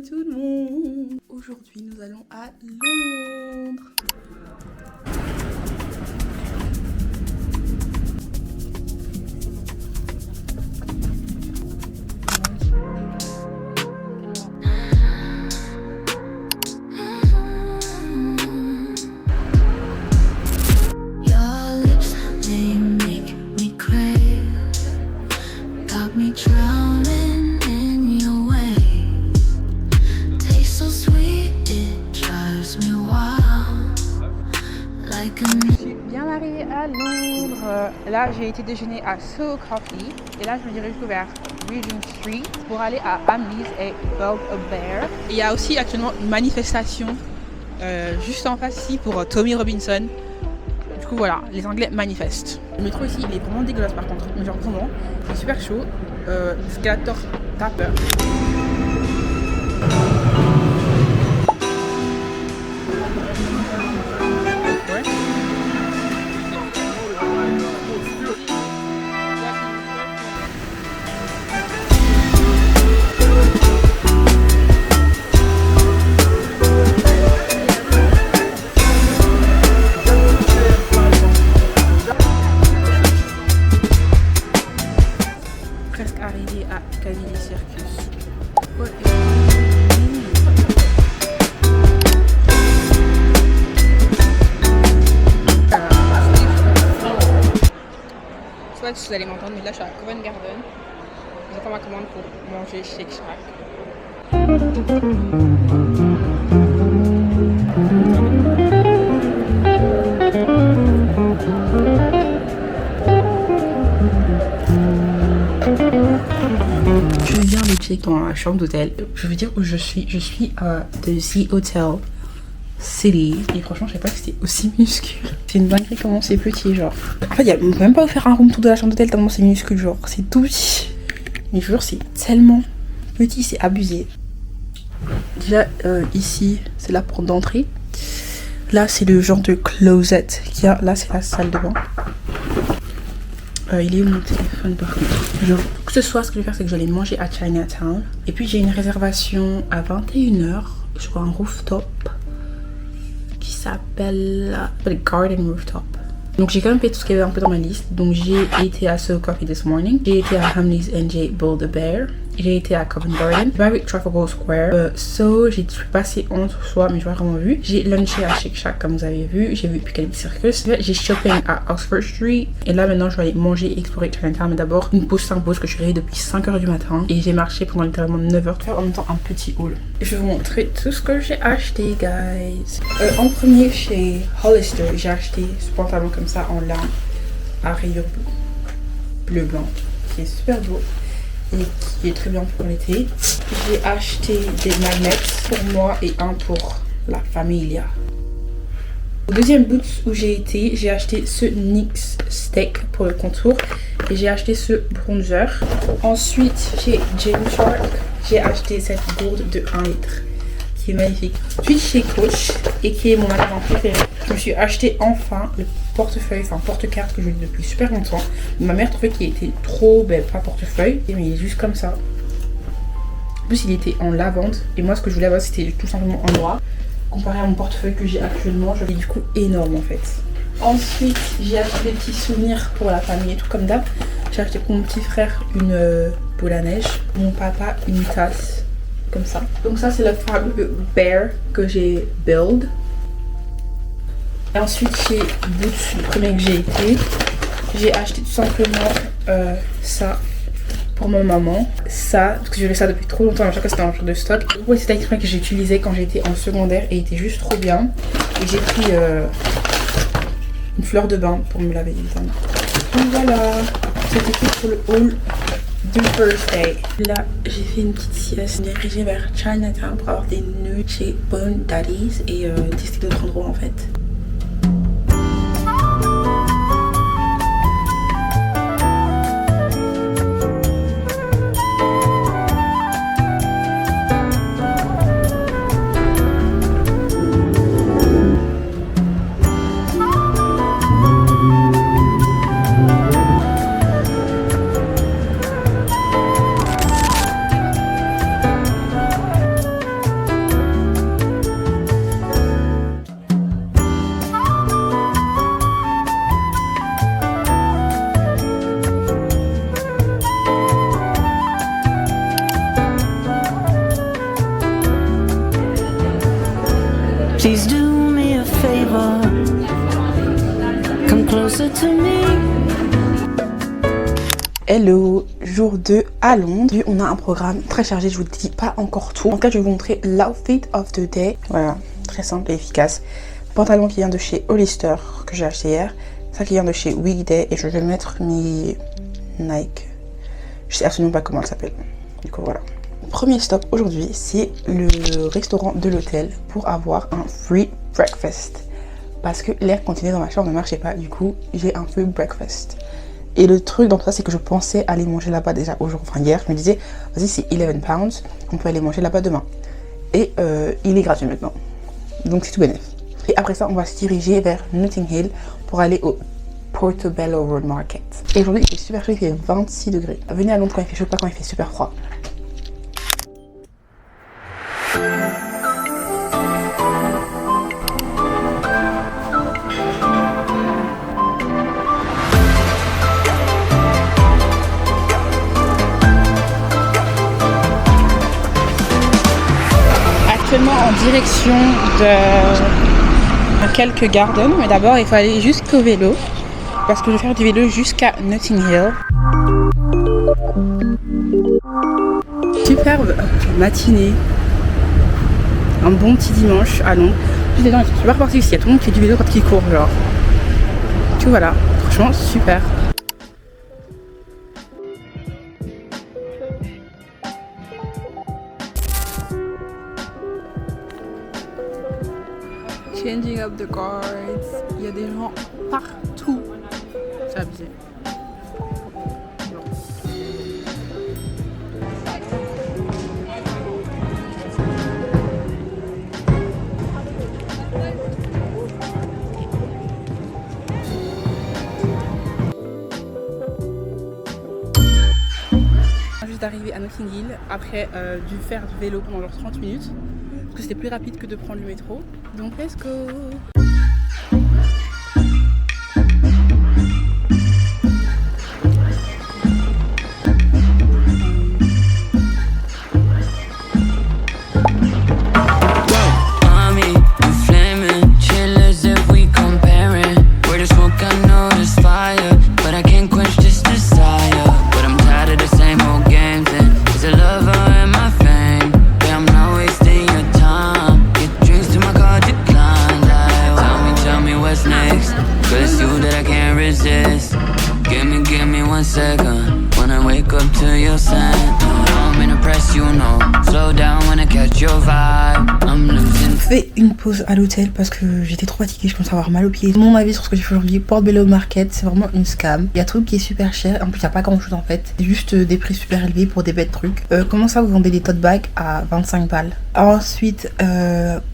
tout le monde. Aujourd'hui nous allons à Londres. À Londres. Là j'ai été déjeuner à So Coffee et là je me dirige vers Regent Street pour aller à Hamleys et Build-A-Bear. Il y a aussi actuellement une manifestation juste en face ici pour Tommy Robinson. Du coup voilà, les Anglais manifestent. Le métro ici il est vraiment dégueulasse par contre, mais genre vraiment, il est super chaud. L'escalator tape. Arrivé à Piccadilly Circus. Soit vous allez m'entendre, mais là je suis à Covent Garden. J'attends ma commande pour manger Shake Shack. Je viens de check dans la chambre d'hôtel. Je veux dire où je suis. Je suis à The Hotel City. Et franchement, je sais pas que c'était aussi minuscule. C'est une dinguerie comment c'est petit, genre. En fait, on peut même pas vous faire un room tour de la chambre d'hôtel tellement c'est minuscule, genre. C'est tout petit. Mais je vous jure, c'est tellement petit, c'est abusé. Déjà, ici, c'est la porte d'entrée. Là, c'est le genre de closet qu'il y a. Là, c'est la salle de bain. Il est où mon téléphone par contre? Genre, que ce soit, ce que je vais faire, c'est que je vais aller manger à Chinatown. Et puis j'ai une réservation à 21h sur un rooftop qui s'appelle Garden Rooftop. Donc j'ai quand même fait tout ce qu'il y avait un peu dans ma liste. Donc j'ai été à So Coffee this morning. J'ai été à Hamleys NJ Build-A-Bear. J'ai été à Covent Garden. Very Trafalgar Square. So j'ai passé entre soi, mais je n'ai pas vraiment vu. J'ai lunché à Shake Shack comme vous avez vu. J'ai vu Piccadilly Circus. J'ai shopping à Oxford Street. Et là maintenant je vais aller manger et explorer Chinatown. Mais d'abord une pause s'impose que je suis réveillée depuis 5h du matin. Et j'ai marché pendant littéralement 9h. En même temps un petit haul. Et je vais vous montrer tout ce que j'ai acheté guys. En premier chez Hollister j'ai acheté ce pantalon comme ça en lin à rayures bleu blanc qui est super beau et qui est très bien pour l'été. J'ai acheté des magnets pour moi et un pour la familia. Au deuxième boot où j'ai été, j'ai acheté ce NYX Steak pour le contour et j'ai acheté ce bronzer. Ensuite chez Gymshark j'ai acheté cette gourde de 1 litre qui est magnifique. Ensuite chez Coach et qui est mon magasin préféré, je me suis acheté enfin le portefeuille, enfin porte-carte que je l'ai depuis super longtemps. Ma mère trouvait qu'il était trop, pas portefeuille, mais il est juste comme ça. En plus il était en lavande et moi ce que je voulais avoir c'était tout simplement en noir. Comparé à mon portefeuille que j'ai actuellement, je l'ai du coup énorme en fait. Ensuite j'ai acheté des petits souvenirs pour la famille et tout comme d'hab. J'ai acheté pour mon petit frère une boule à neige, mon papa une tasse comme ça. Donc ça c'est le fameux bear que j'ai build. Et ensuite chez Boots, le premier que j'ai été, j'ai acheté tout simplement ça pour ma maman. Ça, parce que j'avais ça depuis trop longtemps, à chaque fois c'était un genre de stock. Ouais, c'était un exprès que j'ai utilisé quand j'étais en secondaire et il était juste trop bien. Et j'ai pris une fleur de bain pour me laver évidemment. Donc voilà, c'était tout pour le haul du first day. Là, j'ai fait une petite sieste dirigée vers Chinatown pour avoir des nuits chez Bone Daddies et tester d'autres endroits en fait. Please do me a favor. Come closer to me. Hello, jour 2 à Londres. On a un programme très chargé, je vous dis pas encore tout. En tout cas, je vais vous montrer l'outfit of the day. Voilà, très simple et efficace. Pantalon qui vient de chez Hollister, que j'ai acheté hier. Ça qui vient de chez Weekday. Et je vais mettre mes Nike. Je sais absolument pas comment elle s'appelle. Du coup, voilà. Premier stop aujourd'hui, c'est le restaurant de l'hôtel pour avoir un free breakfast. Parce que l'air conditionné dans ma chambre ne marchait pas. Du coup, j'ai un free breakfast. Et le truc dans tout ça, c'est que je pensais aller manger là-bas déjà aujourd'hui, enfin hier. Je me disais, vas-y, c'est 11 pounds, on peut aller manger là-bas demain. Et il est gratuit maintenant. Donc c'est tout bénef. Et après ça, on va se diriger vers Notting Hill pour aller au Portobello Road Market. Et aujourd'hui, il fait super chaud, il fait 26 degrés. Venez à Londres quand il fait chaud, pas quand il fait super froid. Actuellement en direction de quelques gardens, mais d'abord il faut aller jusqu'au vélo parce que je vais faire du vélo jusqu'à Notting Hill. Superbe matinée, un bon petit dimanche à Londres. Les gens sont super partis ici, il y a tout le monde qui fait du vélo quand ils courent, genre. Tout voilà, franchement super. Changing up the guards. Il y a des gens partout. C'est abusé. Juste d'arriver à Notting Hill après dû faire du vélo pendant genre 30 minutes. Parce que c'était plus rapide que de prendre le métro. Donc let's go! Fait une pause à l'hôtel parce que j'étais trop fatiguée, je commençais à avoir mal aux pieds. Mon avis sur ce que j'ai fait aujourd'hui, Portobello Market, c'est vraiment une scam. Il y a un truc qui est super cher, en plus il n'y a pas grand chose en fait. C'est juste des prix super élevés pour des bêtes trucs. Comment ça vous vendez des tote bags à 25 balles? Ensuite,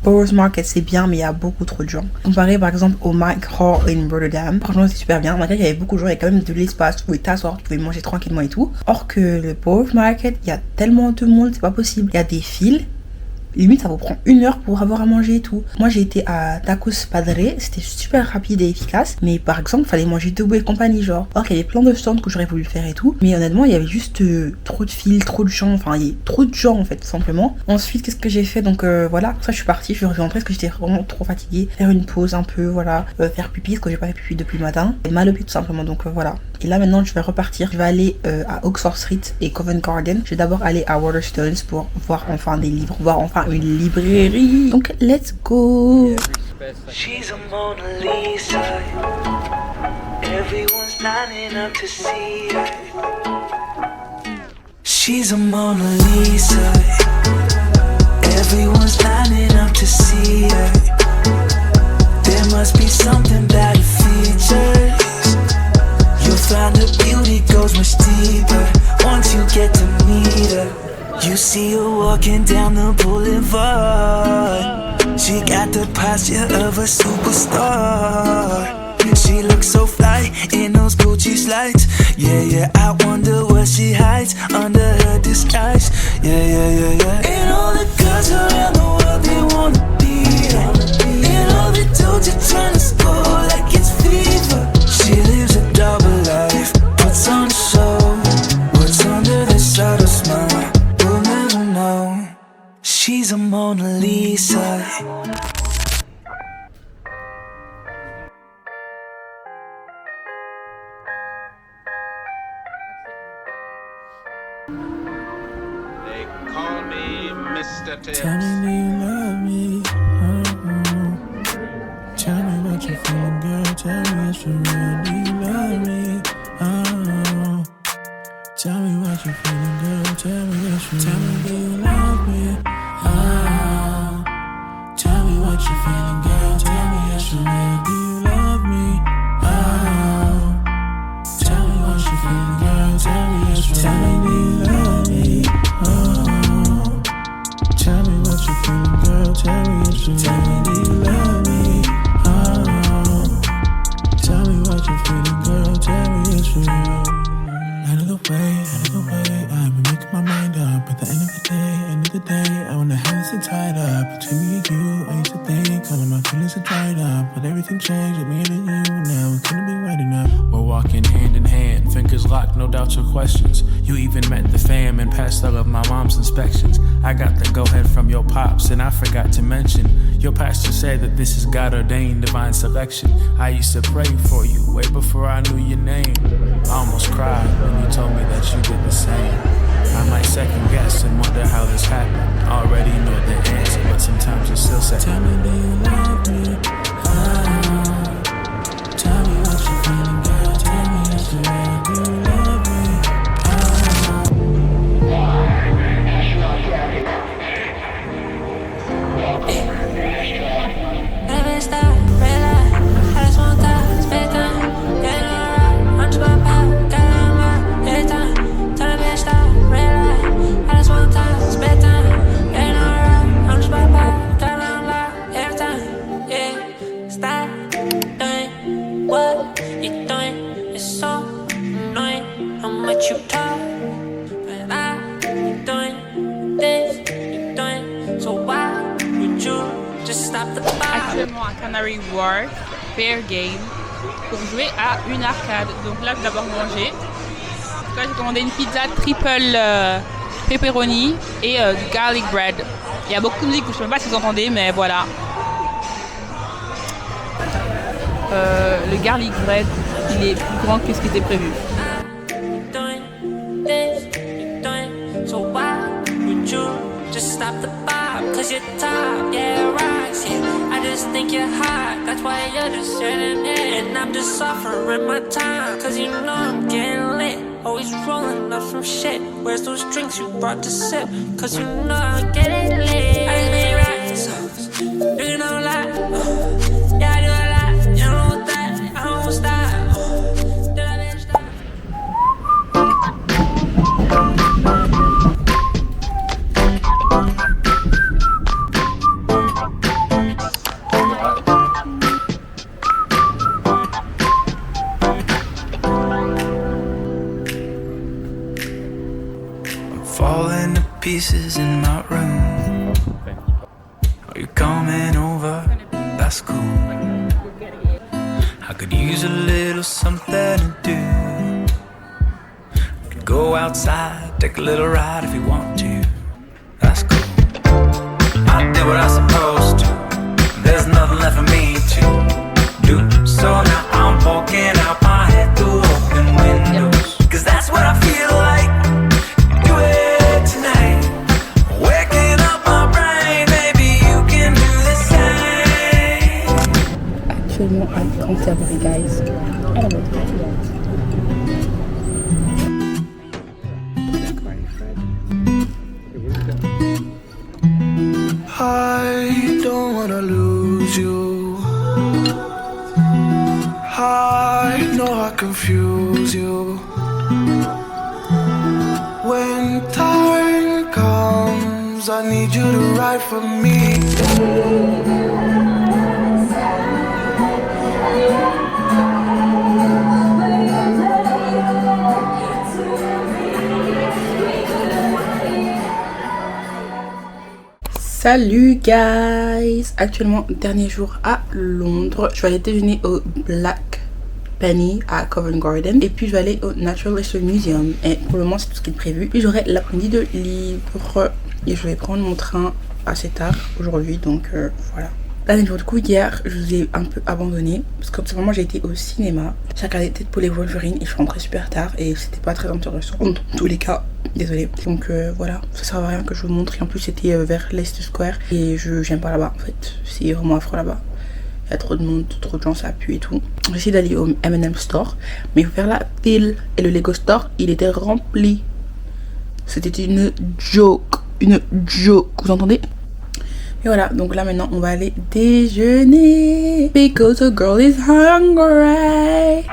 Borough Market c'est bien mais il y a beaucoup trop de gens. Comparé par exemple au Mike Hall in Rotterdam, franchement c'est super bien. Malgré qu'il y avait beaucoup de gens, il y a quand même de l'espace, tu pouvais t'asseoir, tu pouvais manger tranquillement et tout. Or que le Borough Market, il y a tellement de monde, c'est pas possible. Il y a des files. Limite ça vous prend 1 heure pour avoir à manger et tout. Moi j'ai été à Tacos Padre, c'était super rapide et efficace. Mais par exemple il fallait manger debout et compagnie genre. Alors qu'il y avait plein de stands que j'aurais voulu faire et tout. Mais honnêtement il y avait juste trop de files, trop de gens. Enfin il y avait trop de gens en fait tout simplement. Ensuite qu'est-ce que j'ai fait? Donc voilà, ça je suis partie, je suis rentrée parce que j'étais vraiment trop fatiguée. Faire une pause un peu, voilà. Faire pipi parce que j'ai pas fait pipi depuis le matin. Et mal au pied tout simplement donc voilà. Et là maintenant je vais repartir. Je vais aller à Oxford Street et Covent Garden. Je vais d'abord aller à Waterstones pour voir enfin des livres, voir enfin une librairie. Donc let's go. She's a Mona Lisa. Everyone's lining up to see her. She's a Mona Lisa. Everyone's lining up to see her. There must be something about her features. You'll find her beauty goes much deeper once you get to meet her. You see her walking down the boulevard. She got the posture of a superstar. She looks so fly in those Gucci slides. Yeah, yeah, I wonder what she hides under her disguise. Yeah, yeah, yeah, yeah. And all the girls around the world, they wanna be her. And all the dudes are trying to score like it's fever. She lives a double life, puts on a show. What's under the subtle smile? We'll never know. She's a Mona Lisa. They call me Mr. Tips. Tell me, do you love me? Tell me what you're feeling, girl. Tell me it's for real. Do you love me? Tell me what you're feeling, girl. Tell me it's for real. Tell me, do you love me? Tell me what you're feeling, girl. Tell me it's for real. Do you love me? Tell me what you're feeling, girl. Tell me it's for real. Tell me, do you love me? Tell me what you're feeling, girl. Tell me it's for real. Tell me, do you love me? Tell me what you're feeling, girl. Tell me it's for real. Out of the way, I've been making my mind up. At the end of the day, I wanna have this tied up. Between me and you, I used to think all of my feelings are dried up. But everything changed with me and you, now it couldn't be right enough. We're walking hand in hand, fingers locked, no doubts or questions. You even met the fam and passed all of my mom's inspections. I got the go-ahead from your pops, and I forgot to mention, your pastor said that this is God-ordained divine selection. I used to pray for you way before I knew your name. I almost cried when you told me that you did the same. I might second guess and wonder how this happened. Already know the answer, but sometimes you still say, tell me, do you love me? Tell me what you're feeling, girl. Tell me it's real. Do you love me? Never stop, red light. I just want that, spend time. Getting alright, I'm just my pop. Got on my every time. Tell me stop, red light. I just want that, spend time. Getting alright, I'm just my pop. Got on my every time. Yeah, stop doing what you're doing. It's so annoying how much you talk, but I ain't doing this, you're doing. So why would you just stop the vibe? Actuellement à Canary Wharf, Fair Game, pour jouer à une arcade. Donc là, je vais d'abord manger. Donc là, j'ai commandé une pizza triple pepperoni et du garlic bread. Il y a beaucoup de musique, je ne sais même pas si vous entendez, mais voilà. Le garlic bread, il est plus grand que ce qui était prévu. Doing this, you're doing. So why would you just stop the vibe? Cause you're top, yeah, rocks, yeah. I just think you're hot, that's why you're just sitting here. And I'm just suffering my time, cause you know I'm getting lit. Always rolling up some shit. Where's those drinks you brought to sip? Cause you know I'm getting lit. I just made rap songs, drinking a lot. Yeah, I do a lot, you know that, I don't stop. Did I bitch stop? Falling to pieces in my room. Are you coming over? That's cool. I could use a little something to do. We could go outside, take a little ride if you want to. That's cool. I did what I was supposed to. There's nothing left for me to do. So now I'm poking out my head through open windows. Cause that's what I feel like. Do it tonight. Waking up my brain, maybe you can do the same. Actuellement à Canterbury, guys. I don't know. I don't wanna lose you. I know I confuse you. When time comes, I need you to ride for me. Salut guys! Actuellement, dernier jour à Londres. Je vais aller déjeuner au Black Penny à Covent Garden. Et puis je vais aller au Natural History Museum. Et pour le moment, c'est tout ce qui est prévu. Puis j'aurai l'après-midi de libre. Et je vais prendre mon train assez tard aujourd'hui. Donc voilà. Là, du coup, hier, je vous ai un peu abandonné. Parce que vraiment, j'ai été au cinéma. J'ai regardé Deadpool et Wolverine et je suis rentrée super tard. Et c'était pas très intéressant. Dans tous les cas, désolée. Donc voilà, ça sert à rien que je vous montre. Et en plus, c'était vers Leicester Square. Et j'aime pas là-bas en fait. C'est vraiment affreux là-bas. Il y a trop de monde, trop de gens, ça pue et tout. J'ai essayé d'aller au M&M Store. Mais il faut faire la file. Et le Lego Store, il était rempli. C'était une joke. Une joke. Vous entendez? Et voilà, donc là maintenant on va aller déjeuner. Because a girl is hungry.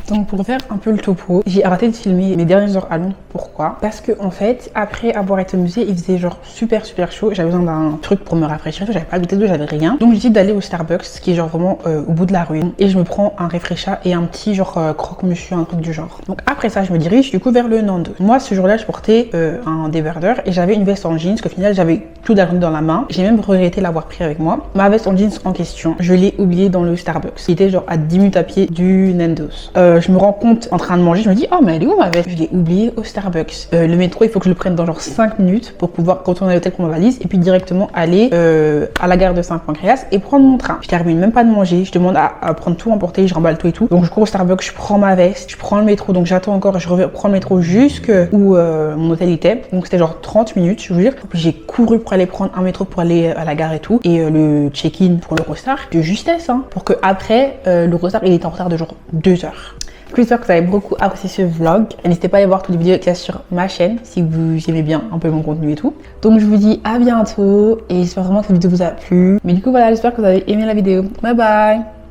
Donc pour faire un peu le topo, j'ai arrêté de filmer mes dernières heures à Londres. Pourquoi? Parce que en fait, après avoir été au musée, il faisait genre super chaud. J'avais besoin d'un truc pour me rafraîchir. J'avais pas de bouteille d'eau, j'avais rien. Donc j'ai décidé d'aller au Starbucks, qui est genre vraiment au bout de la rue. Et je me prends un rafraîchir et un petit genre croque-monsieur, un truc du genre. Donc après ça, je me dirige du coup vers le Nandos. Moi ce jour-là, je portais un débardeur et j'avais une veste en jeans qu'au final j'avais tout la journée dans la main. J'ai même regretté l'avoir pris avec moi. Ma veste en jeans en question, je l'ai oubliée dans le Starbucks. Qui était genre à 10 minutes à pied du Nandos. Je me rends compte en train de manger, je me dis oh mais elle est où ma veste? Je l'ai oubliée au Starbucks. Le métro, il faut que je le prenne dans genre 5 minutes pour pouvoir retourner à l'hôtel pour ma valise et puis directement aller à la gare de Saint-Pancréas et prendre mon train. Je termine même pas de manger, je demande à prendre tout emporter, je remballe tout et tout. Donc je cours au Starbucks, je prends ma veste, je prends le métro, donc j'attends encore, je reprends le métro jusque où mon hôtel était. Donc c'était genre 30 minutes, je vous jure. Puis j'ai couru pour aller prendre un métro pour aller à la gare et tout. Et le check-in pour l'Eurostar, de justesse, hein, pour que après l'Eurostar il était en retard de genre 2 heures. J'espère que vous avez beaucoup apprécié ce vlog. N'hésitez pas à aller voir toutes les vidéos qu'il y a sur ma chaîne si vous aimez bien un peu mon contenu et tout. Donc je vous dis à bientôt et j'espère vraiment que cette vidéo vous a plu. Mais du coup voilà, j'espère que vous avez aimé la vidéo. Bye bye.